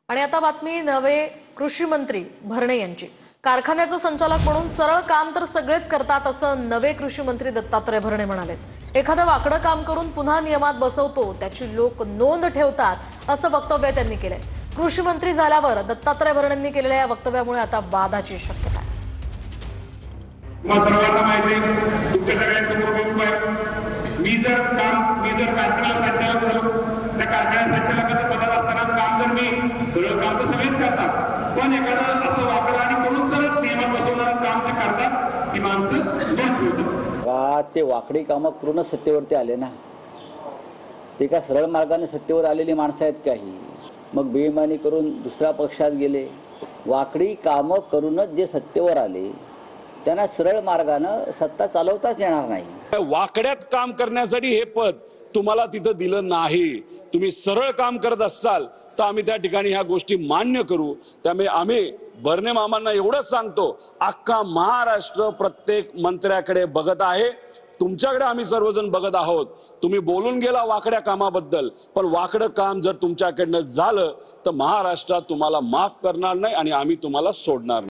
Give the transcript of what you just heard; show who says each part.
Speaker 1: आणि आता बातमी नवे कृषी मंत्री भरणे यांची। कारखान्याचं संचालक म्हणून सरळ काम तर सगळेच करतात असं नवे कृषी मंत्री दत्तात्रय भरणे म्हणाले। एखादं वाकडं काम करून पुन्हा नियमात बसवतो त्याची लोक नोंद ठेवतात असं वक्तव्य त्यांनी केलंय। कृषी मंत्री झाल्यावर दत्तात्रय भरणेंनी केलेल्या या वक्तव्यामुळे आता वादाची शक्यता आहे।
Speaker 2: सर्वांना माहिती आहे तुमच्या सगळ्यांसमोर मी उभा आहे। मी जर कारखान्याला संचालक झालो, त्या कारखान्या संचालकाचं पदात असताना काम जर मी सरळ काम तर सगळेच करतात, पण एखादं असं वाकडं आणि करून सरळ नियमात बसवणारं काम जे करतात ती माणसं नोंद ठेवतात
Speaker 3: का ते वाकडी कामं करून सत्तेवरती आले ना। ते का सरळ मार्गाने सत्तेवर आलेली माणसं आहेत काही, मग बेईमानी करून दुसऱ्या पक्षात गेले। वाकडी कामं करूनच जे सत्तेवर आले त्यांना सरळ मार्गाने सत्ता चालवताच येणार नाही।
Speaker 4: वाकड्यात काम करण्यासाठी हे पद तुम्हाला तिथं दिलं नाही। तुम्ही सरळ काम करत असाल तर आम्ही त्या ठिकाणी ह्या गोष्टी मान्य करू। त्यामुळे आम्ही भरणे मामांना एवढंच सांगतो, अख्खा महाराष्ट्र प्रत्येक मंत्र्याकडे बघत आहे, तुमच्याकडे आम्ही सर्वजण बघत आहोत। तुम्ही बोलून गेला वाकड्या कामाबद्दल, पण वाकडं काम जर तुमच्याकडनं झालं तर महाराष्ट्रात तुम्हाला माफ करणार नाही आणि आम्ही तुम्हाला सोडणार नाही।